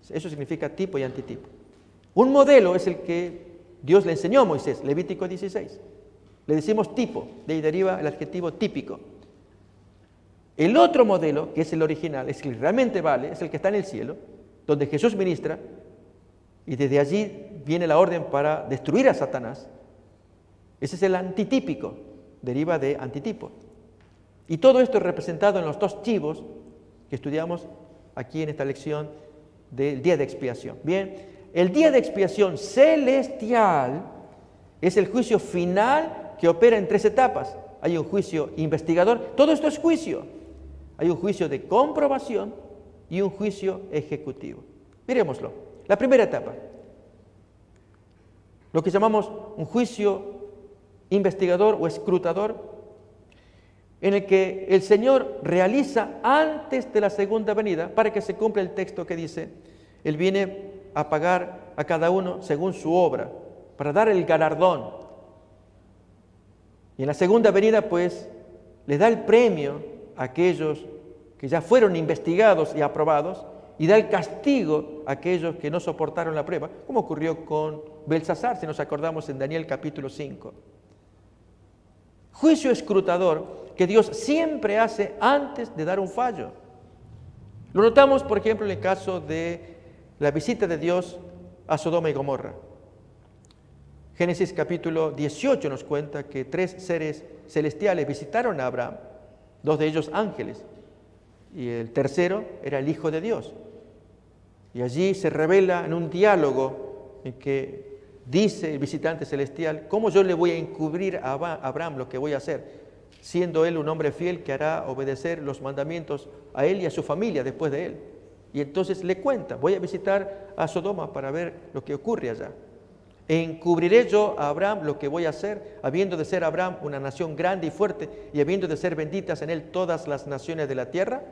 [SPEAKER 2] Eso significa tipo y antitipo. Un modelo es el que Dios le enseñó a Moisés, Levítico 16. Le decimos tipo, de ahí deriva el adjetivo típico. El otro modelo, que es el original, es el que realmente vale, es el que está en el cielo, donde Jesús ministra, y desde allí viene la orden para destruir a Satanás. Ese es el antitípico, deriva de antitipo. Y todo esto es representado en los dos chivos que estudiamos aquí en esta lección del día de expiación. Bien, el día de expiación celestial es el juicio final que opera en 3 etapas. Hay un juicio investigador, todo esto es juicio. Hay un juicio de comprobación y un juicio ejecutivo. Miremoslo. La primera etapa, lo que llamamos un juicio investigador o escrutador, en el que el Señor realiza antes de la segunda venida, para que se cumpla el texto que dice, Él viene a pagar a cada uno según su obra, para dar el galardón. Y en la segunda venida, pues, le da el premio a aquellos que ya fueron investigados y aprobados, y da el castigo a aquellos que no soportaron la prueba, como ocurrió con Belsasar, si nos acordamos en Daniel capítulo 5. Juicio escrutador que Dios siempre hace antes de dar un fallo. Lo notamos, por ejemplo, en el caso de la visita de Dios a Sodoma y Gomorra. Génesis capítulo 18 nos cuenta que 3 seres celestiales visitaron a Abraham, 2 de ellos ángeles, y el tercero era el Hijo de Dios. Y allí se revela en un diálogo en que dice el visitante celestial, ¿cómo yo le voy a encubrir a Abraham lo que voy a hacer? Siendo él un hombre fiel que hará obedecer los mandamientos a él y a su familia después de él. Y entonces le cuenta, voy a visitar a Sodoma para ver lo que ocurre allá. ¿Encubriré yo a Abraham lo que voy a hacer, habiendo de ser Abraham una nación grande y fuerte, y habiendo de ser benditas en él todas las naciones de la tierra?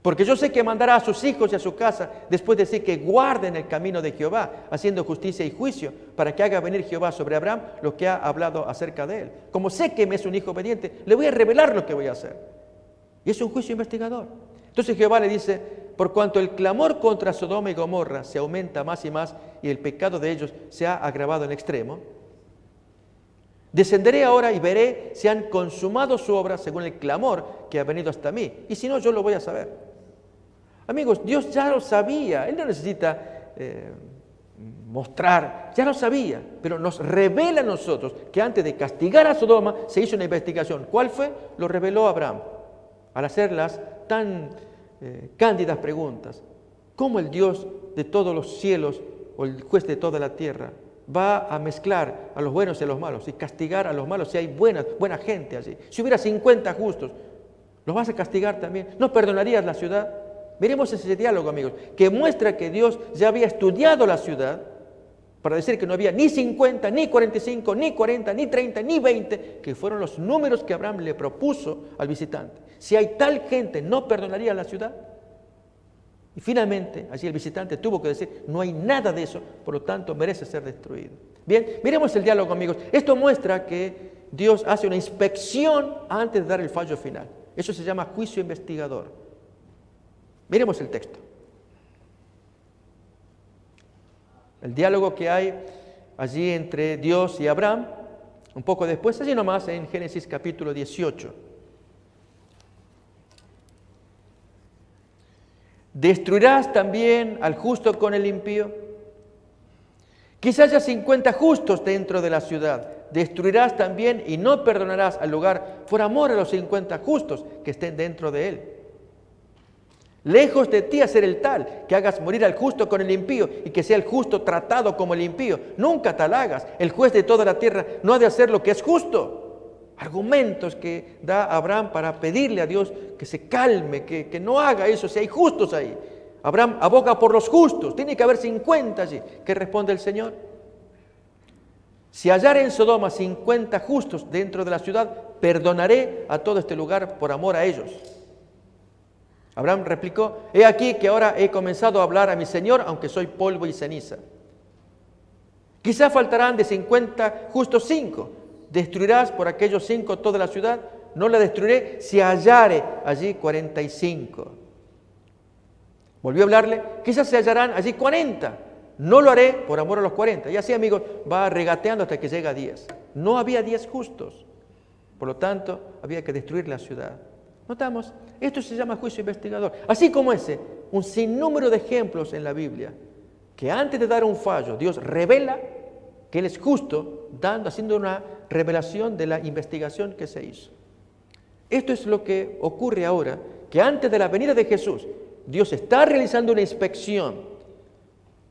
[SPEAKER 2] Porque yo sé que mandará a sus hijos y a su casa, después de decir que guarden el camino de Jehová, haciendo justicia y juicio, para que haga venir Jehová sobre Abraham lo que ha hablado acerca de él. Como sé que me es un hijo obediente, le voy a revelar lo que voy a hacer. Y es un juicio investigador. Entonces Jehová le dice, por cuanto el clamor contra Sodoma y Gomorra se aumenta más y más y el pecado de ellos se ha agravado en extremo, descenderé ahora y veré si han consumado su obra según el clamor que ha venido hasta mí. Y si no, yo lo voy a saber. Amigos, Dios ya lo sabía. Él no necesita mostrar, ya lo sabía. Pero nos revela a nosotros que antes de castigar a Sodoma se hizo una investigación. ¿Cuál fue? Lo reveló Abraham al hacer las tan cándidas preguntas. ¿Cómo el Dios de todos los cielos o el juez de toda la tierra va a mezclar a los buenos y a los malos y castigar a los malos si hay buena gente allí? Si hubiera 50 justos, ¿los vas a castigar también? ¿No perdonarías la ciudad? Miremos ese diálogo, amigos, que muestra que Dios ya había estudiado la ciudad para decir que no había ni 50, ni 45, ni 40, ni 30, ni 20, que fueron los números que Abraham le propuso al visitante. Si hay tal gente, ¿no perdonaría la ciudad? Y finalmente, allí el visitante tuvo que decir, no hay nada de eso, por lo tanto merece ser destruido. Bien, miremos el diálogo, amigos. Esto muestra que Dios hace una inspección antes de dar el fallo final. Eso se llama juicio investigador. Miremos el texto. El diálogo que hay allí entre Dios y Abraham, un poco después, allí nomás en Génesis capítulo 18. ¿Destruirás también al justo con el impío? Quizá haya 50 justos dentro de la ciudad. Destruirás también y no perdonarás al lugar por amor a los 50 justos que estén dentro de él. Lejos de ti hacer el tal, que hagas morir al justo con el impío y que sea el justo tratado como el impío. Nunca tal hagas. El juez de toda la tierra no ha de hacer lo que es justo. Argumentos que da Abraham para pedirle a Dios que se calme, que no haga eso si hay justos ahí. Abraham aboga por los justos. Tiene que haber 50 allí. ¿Qué responde el Señor? Si hallare en Sodoma 50 justos dentro de la ciudad, perdonaré a todo este lugar por amor a ellos. Abraham replicó, he aquí que ahora he comenzado a hablar a mi Señor, aunque soy polvo y ceniza. Quizá faltarán de 50 justos 5. ¿Destruirás por aquellos 5 toda la ciudad? No la destruiré si hallare allí 45. Volvió a hablarle, quizás se hallarán allí 40. No lo haré por amor a los 40. Y así, amigos, va regateando hasta que llega a 10. No había 10 justos. Por lo tanto, había que destruir la ciudad. ¿Notamos? Esto se llama juicio investigador. Así como ese, un sinnúmero de ejemplos en la Biblia, que antes de dar un fallo, Dios revela que Él es justo, haciendo una revelación de la investigación que se hizo. Esto es lo que ocurre ahora, que antes de la venida de Jesús, Dios está realizando una inspección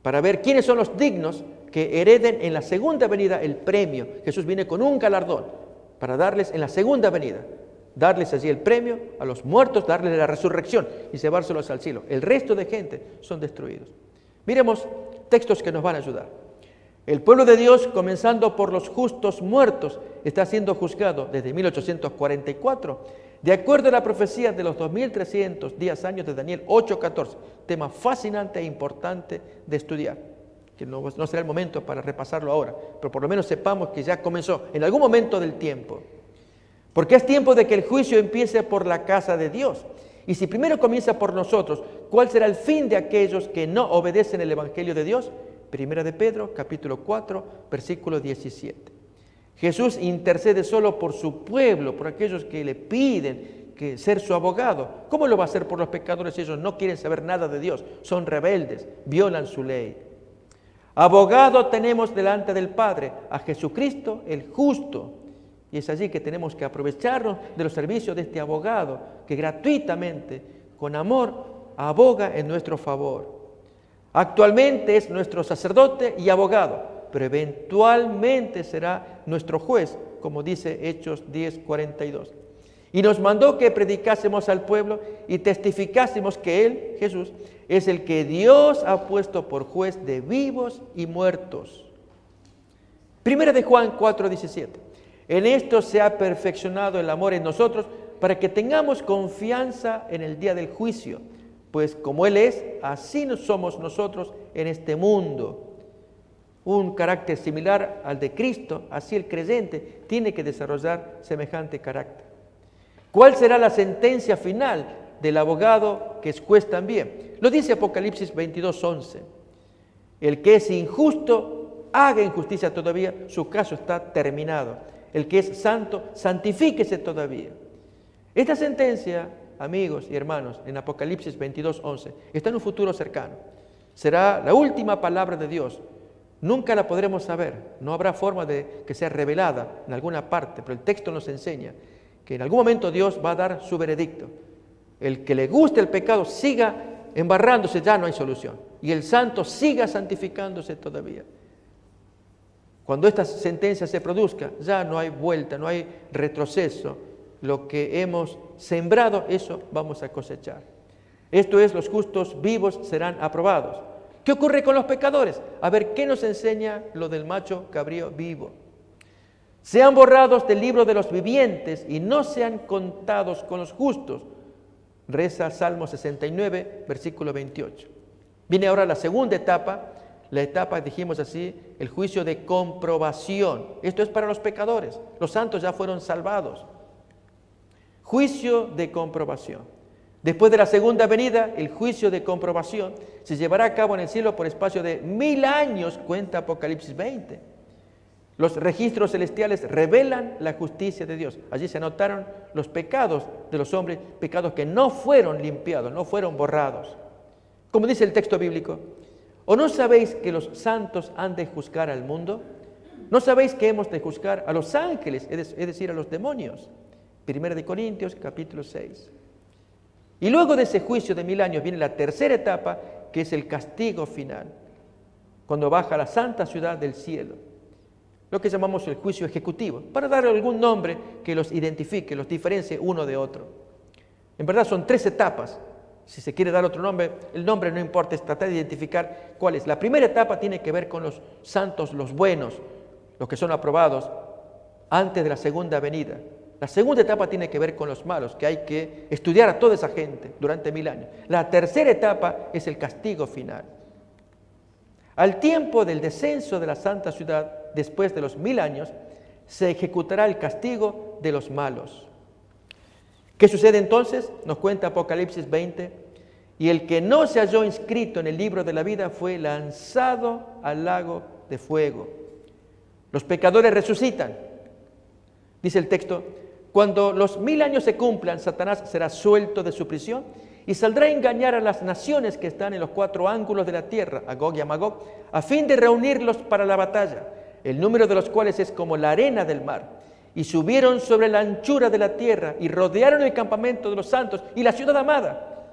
[SPEAKER 2] para ver quiénes son los dignos que hereden en la segunda venida el premio. Jesús viene con un galardón para darles en la segunda venida. Darles allí el premio a los muertos, darles la resurrección y llevárselos al cielo. El resto de gente son destruidos. Miremos textos que nos van a ayudar. El pueblo de Dios, comenzando por los justos muertos, está siendo juzgado desde 1844, de acuerdo a la profecía de los 2310 años de Daniel 8:14, tema fascinante e importante de estudiar, que no será el momento para repasarlo ahora, pero por lo menos sepamos que ya comenzó en algún momento del tiempo. Porque es tiempo de que el juicio empiece por la casa de Dios. Y si primero comienza por nosotros, ¿cuál será el fin de aquellos que no obedecen el Evangelio de Dios? Primera de Pedro, capítulo 4, versículo 17. Jesús intercede solo por su pueblo, por aquellos que le piden que ser su abogado. ¿Cómo lo va a hacer por los pecadores si ellos no quieren saber nada de Dios? Son rebeldes, violan su ley. Abogado tenemos delante del Padre, a Jesucristo el justo. Y es allí que tenemos que aprovecharnos de los servicios de este abogado que gratuitamente, con amor, aboga en nuestro favor. Actualmente es nuestro sacerdote y abogado, pero eventualmente será nuestro juez, como dice Hechos 10:42. Y nos mandó que predicásemos al pueblo y testificásemos que Él, Jesús, es el que Dios ha puesto por juez de vivos y muertos. Primera de Juan 4:17. En esto se ha perfeccionado el amor en nosotros para que tengamos confianza en el día del juicio, pues como Él es, así somos nosotros en este mundo. Un carácter similar al de Cristo, así el creyente tiene que desarrollar semejante carácter. ¿Cuál será la sentencia final del abogado que es juez también. Lo dice Apocalipsis 22:11. El que es injusto, haga injusticia todavía, su caso está terminado. El que es santo, santifíquese todavía. Esta sentencia, amigos y hermanos, en Apocalipsis 22:11, está en un futuro cercano. Será la última palabra de Dios. Nunca la podremos saber, no habrá forma de que sea revelada en alguna parte, pero el texto nos enseña que en algún momento Dios va a dar su veredicto. El que le guste el pecado siga embarrándose, ya no hay solución. Y el santo siga santificándose todavía. Cuando esta sentencia se produzca, ya no hay vuelta, no hay retroceso. Lo que hemos sembrado, eso vamos a cosechar. Esto es, los justos vivos serán aprobados. ¿Qué ocurre con los pecadores? A ver, ¿qué nos enseña lo del macho cabrío vivo? Sean borrados del libro de los vivientes y no sean contados con los justos. Reza Salmo 69, versículo 28. Viene ahora la segunda etapa, la etapa, dijimos así, el juicio de comprobación. Esto es para los pecadores. Los santos ya fueron salvados. Juicio de comprobación. Después de la segunda venida, el juicio de comprobación se llevará a cabo en el cielo por espacio de 1000 años, cuenta Apocalipsis 20. Los registros celestiales revelan la justicia de Dios. Allí se anotaron los pecados de los hombres, pecados que no fueron limpiados, no fueron borrados. Como dice el texto bíblico, ¿o no sabéis que los santos han de juzgar al mundo? ¿No sabéis que hemos de juzgar a los ángeles, es decir, a los demonios? 1 Corintios, capítulo 6. Y luego de ese juicio de 1000 años viene la tercera etapa, que es el castigo final, cuando baja la santa ciudad del cielo, lo que llamamos el juicio ejecutivo, para darle algún nombre que los identifique, los diferencie uno de otro. En verdad son 3 etapas. Si se quiere dar otro nombre, el nombre no importa, es tratar de identificar cuál es. La primera etapa tiene que ver con los santos, los buenos, los que son aprobados antes de la segunda venida. La segunda etapa tiene que ver con los malos, que hay que estudiar a toda esa gente durante 1000 años. La tercera etapa es el castigo final. Al tiempo del descenso de la santa ciudad, después de los 1000 años, se ejecutará el castigo de los malos. ¿Qué sucede entonces? Nos cuenta Apocalipsis 20. Y el que no se halló inscrito en el libro de la vida fue lanzado al lago de fuego. Los pecadores resucitan. Dice el texto, cuando los 1000 años se cumplan, Satanás será suelto de su prisión y saldrá a engañar a las naciones que están en los 4 ángulos de la tierra, a Gog y a Magog, a fin de reunirlos para la batalla, el número de los cuales es como la arena del mar. Y subieron sobre la anchura de la tierra y rodearon el campamento de los santos y la ciudad amada.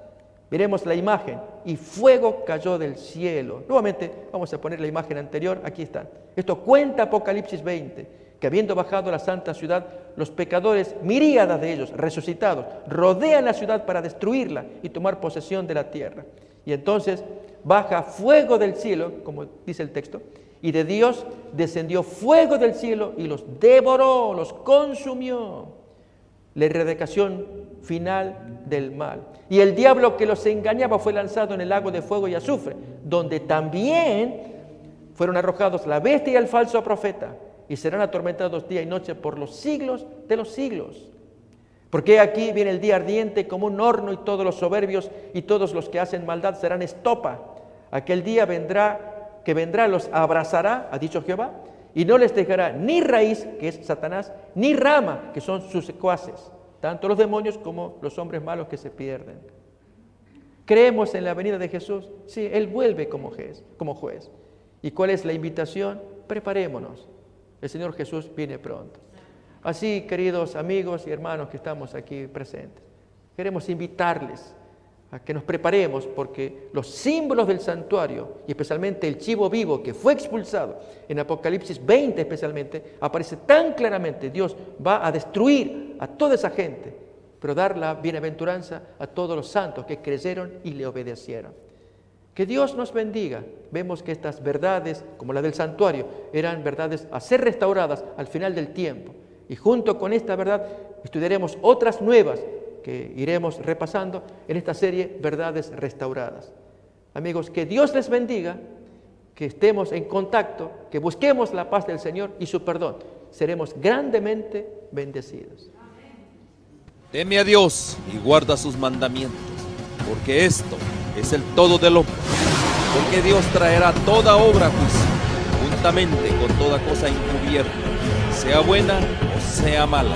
[SPEAKER 2] Veremos la imagen, y fuego cayó del cielo. Nuevamente vamos a poner la imagen anterior, aquí está. Esto cuenta Apocalipsis 20. Que habiendo bajado a la santa ciudad, los pecadores, miríadas de ellos, resucitados, rodean la ciudad para destruirla y tomar posesión de la tierra. Y entonces baja fuego del cielo, como dice el texto, y de Dios descendió fuego del cielo y los devoró, los consumió. La erradicación final del mal. Y el diablo que los engañaba fue lanzado en el lago de fuego y azufre, donde también fueron arrojados la bestia y el falso profeta, y serán atormentados día y noche por los siglos de los siglos. Porque aquí viene el día ardiente como un horno, y todos los soberbios y todos los que hacen maldad serán estopa. Aquel día vendrá, los abrazará, ha dicho Jehová, y no les dejará ni raíz, que es Satanás, ni rama, que son sus secuaces, tanto los demonios como los hombres malos que se pierden. ¿Creemos en la venida de Jesús? Sí, Él vuelve como juez. ¿Y cuál es la invitación? Preparémonos. El Señor Jesús viene pronto. Así, queridos amigos y hermanos que estamos aquí presentes, queremos invitarles a que nos preparemos, porque los símbolos del santuario, y especialmente el chivo vivo que fue expulsado, en Apocalipsis 20 especialmente, aparece tan claramente. Dios va a destruir a toda esa gente, pero dar la bienaventuranza a todos los santos que creyeron y le obedecieron. Que Dios nos bendiga. Vemos que estas verdades, como la del santuario, eran verdades a ser restauradas al final del tiempo. Y junto con esta verdad estudiaremos otras nuevas que iremos repasando en esta serie, Verdades Restauradas. Amigos, que Dios les bendiga, que estemos en contacto, que busquemos la paz del Señor y su perdón. Seremos grandemente bendecidos.
[SPEAKER 1] Teme a Dios y guarda sus mandamientos, porque esto es el todo del hombre. Porque Dios traerá toda obra a juicio, juntamente con toda cosa encubierta, sea buena o sea mala.